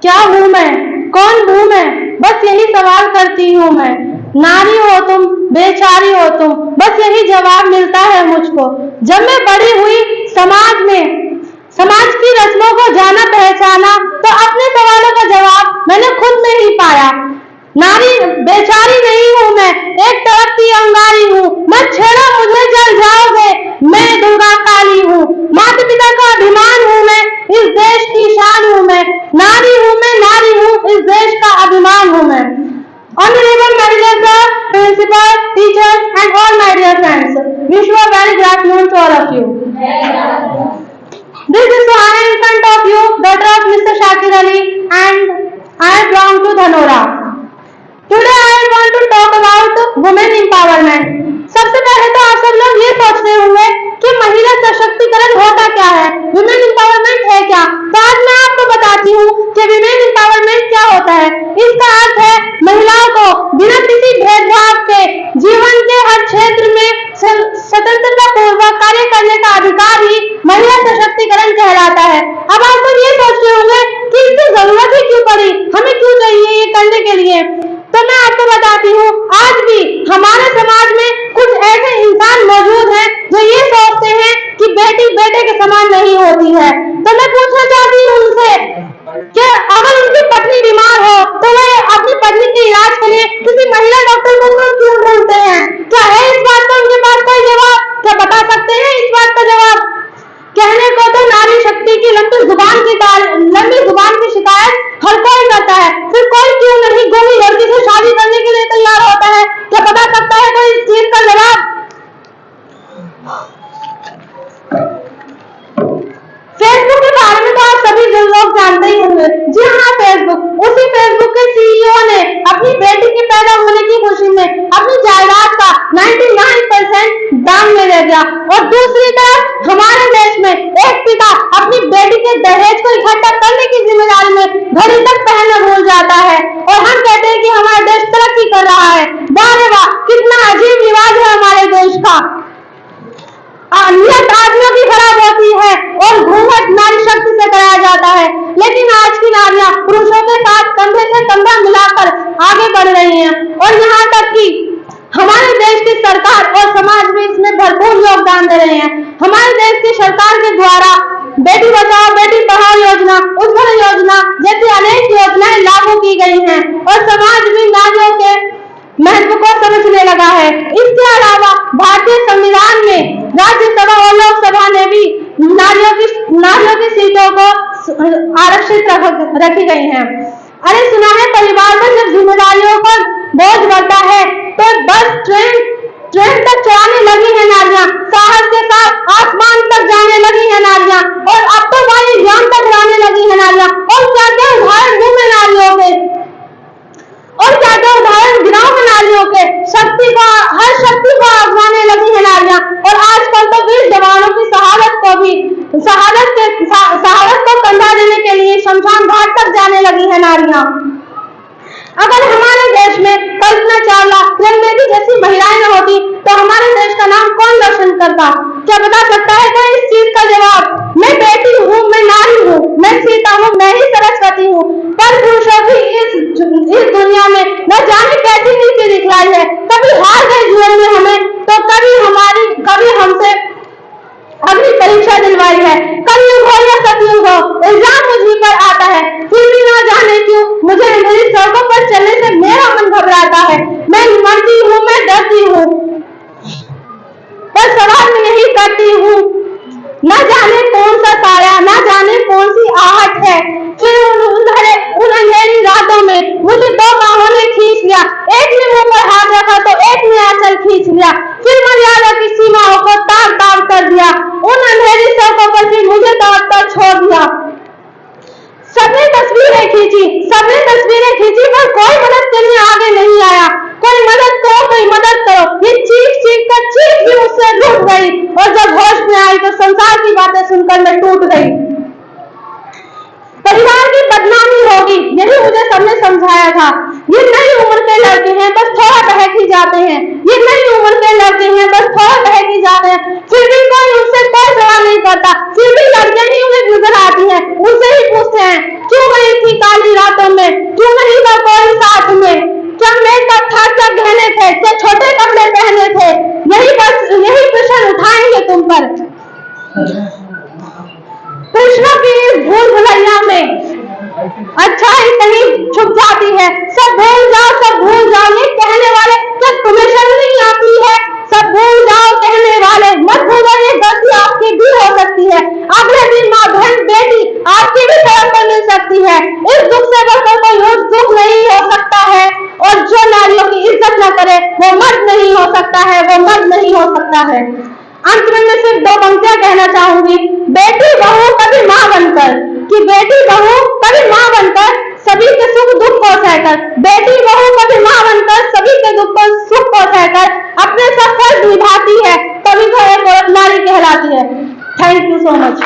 क्या हूँ मैं, कौन हूँ मैं, बस यही सवाल करती हूँ मैं। नारी हो तुम, बेचारी हो तुम, बस यही जवाब मिलता है मुझको। जब मैं बड़ी हुई समाज में, समाज की रस्मों को जाना पहचाना, तो अपने सवालों का जवाब मैंने खुद में ही पाया। नारी बेचारी नहीं हूँ मैं, एक तड़पती अंगारी हूँ। मत छेड़ो मुझे, जल जाओगे, मैं दुर्गा काली हूँ। माता पिता का अभिमान हूँ मैं, इस देश की शान हूँ मैं। नारी हूँ मैं, नारी हूँ, इस देश का अभिमान हूँ मैं। Honorable Manager Sir, Principal, teachers and all my dear friends, wish you a very good afternoon to all of you. This is Suhana in front of you, daughter of Mr. Shakir Ali, and I belong to Dhanora. Today I want to talk about women empowerment. सबसे पहले तो आप सब लोग ये सोचते होंगे कि महिला सशक्तिकरण होता क्या है, विमेन एम्पावरमेंट है क्या। तो आज मैं आपको बताती हूँ कि विमेन एम्पावरमेंट क्या होता है। इसका अर्थ है महिलाओं को बिना किसी भेदभाव के जीवन के हर क्षेत्र में स्वतंत्रता पूर्वक कार्य करने का अधिकार ही महिला सशक्तिकरण कहलाता है। अब आप सब ये सोचते होंगे कि इसकी जरूरत ही क्यों पड़ी, हमें क्यों चाहिए ये करने के लिए। तो मैं आपको बताती हूँ, आज भी हमारे समाज में कुछ ऐसे इंसान मौजूद हैं जो ये सोचते हैं कि बेटी बेटे के समान नहीं होती है। तो मैं पूछना चाहती हूँ उनसे कि अगर उनकी पत्नी बीमार हो तो वे अपनी पत्नी के इलाज के लिए किसी महिला डॉक्टर को क्यों ढूंढते हैं। क्या है इस बात का उनके पास कोई जवाब? क्या बता सकते हैं इस बात का जवाब? कहने को तो नारी शक्ति की लंबी जुबान की शिकायत हर कोई करता है, फिर कोई क्यों नहीं गोरी लड़की से शादी करने के लिए तैयार होता है। क्या बता सकता है कोई इस चीज का जवाब? फेसबुक के बारे में तो आप सभी लोग जानते ही होंगे। जी हाँ, फेसबुक, उसी फेसबुक के सीईओ ने अपनी बेटी के पैदा होने की खुशी में अपनी जायदाद का 99% दान में दे दिया। और दूसरी तरफ हमारे देश में एक पिता अपनी बेटी के दहेज को इकट्ठा करने की जिम्मेदारी में घड़ी तक पहनना भूल जाता है और हम कहते हैं कि हमारा देश तरक्की कर रहा है। वाह रे वाह, कितना अजीब रिवाज है हमारे देश का। नियत आदमियों की खराब होती है और घूंघट नारी शक्ति से कराया जाता है, लेकिन आज की नारियां पुरुषों के साथ कंधे से कंधा मिलाकर आगे बढ़ रही हैं और यहाँ तक कि हमारे देश की सरकार और समाज भी इसमें भरपूर योगदान दे रहे हैं। हमारे देश की सरकार के द्वारा बेटी बचाओ बेटी पढ़ाओ योजना, उज्ज्वल योजना जैसी अनेक योजनाएं लागू की गई हैं और समाज भी नारियों के महत्व को समझने लगा है। इसके अलावा भारतीय संविधान में राज्यसभा और लोकसभा ने भी नारियों की सीटों को आरक्षित रखी गई हैं। अरे सुना है, परिवार में जब जिम्मेदारियों पर बोझ बढ़ता है तो बस ट्रेन तक चलाने लगी है नारियां, साहस के साथ आसमान तक जाने लगी है नारियां और अब तो वायु यान तक उड़ाने लगी है नारियां। और क्या क्या उदाहरण दूं मैं नारियों के, और क्या क्या उदाहरण गिनाऊं मैं नारियों के। हर शक्ति को आजमाने लगी है नारियां और आजकल तो वीर जवानों की शहादत को कंधा देने के लिए शमशान घाट तक जाने लगी है नारियां। अगर हमारे देश में कल्पना चावला, बेटी जैसी महिलाएं न होती तो हमारे देश का नाम कौन रोशन करता। क्या बता सकता है कोई इस चीज का जवाब? मैं बेटी हूँ, मैं नारी हूँ, मैं सीता हूँ, मैं ही सरस्वती हूँ, पर पुरुषों की इस दुनिया में न जाने कैसी नीति दिखलाई है। कभी हार गए जीवन में हमें तो कभी हमसे अग्नि परीक्षा दिलवाई है। कलयुग हो या सतयुग हो, इल्जाम मुझी पर आता है, फिर भी ना जाने क्यों मुझे अंधेरी सड़कों पर चलने से मेरा मन घबराता है। मैं मरती हूँ, मैं डरती हूँ, पर सवाल मैं यही करती हूँ, न जाने कौन सा साया, न जाने कौन सी आहट है। फिर उन अंधेरी रातों में मुझे दो बाहों ने खींच लिया, एक ने मुंह पर हाथ रखा तो एक ने आंचल खींच लिया, फिर मर्यादा की सीमाओं को तार तार कर दिया। उन अंधेरी सड़कों पर भी मुझे दौड़ कर छोड़ दिया। सबने तस्वीरें खींची पर कोई मदद के लिए आगे नहीं आया। कोई मदद करो, ये चीख भी मुझसे रूठ गई और जब होश में आई तो संसार की बातें सुनकर मैं टूट गई। परिवार की बदनामी होगी, यही मुझे सबने समझाया था। ये नई उम्र के लड़के हैं, बस थोड़ा बहक ही जाते हैं। ये नई उम्र के लड़के हैं, बस थोड़ा बहक ही जाते हैं। फिर भी कोई उनसे कोई सवाल नहीं करता, फिर भी लड़कियां ही उन्हें नजर आती हैं, उनसे ही पूछते हैं क्यों गई थी काली बातों में, क्यों नहीं था कोई साथ में, क्या मेकअप था, क्या गहने थे, क्या छोटे कपड़े पहने थे, यही प्रश्न उठाएंगे तुम पर। कृष्ण की इस भूल भुलैया में अच्छाई कहीं छुप जाती है। सब भूल जाओ ये कहने वाले, क्या तुम्हें शर्म नहीं आती है? सब भूल जाओ कहने वाले, मत भूलो ये गलती आपकी भी हो सकती है। अगले दिन माँ, बहन, बेटी आपकी भी सड़क पर मिल सकती है। इस दुख से बढ़कर कोई दुख नहीं हो सकता है, और जो नारियों की इज्जत न करे वो मर्द नहीं हो सकता है, वो मर्द नहीं हो सकता है। अंत में मैं सिर्फ 2 पंक्तियां कहना चाहूंगी। बेटी बहू कभी माँ बनकर, कि बेटी बहू कभी माँ बनकर सभी के सुख दुख को सहकर, बेटी बहू कभी माँ बनकर सभी के दुख को सुख को सहकर अपने सब फर्ज निभाती है, तभी तो एक औरत नारी कहलाती है। Thank you so much.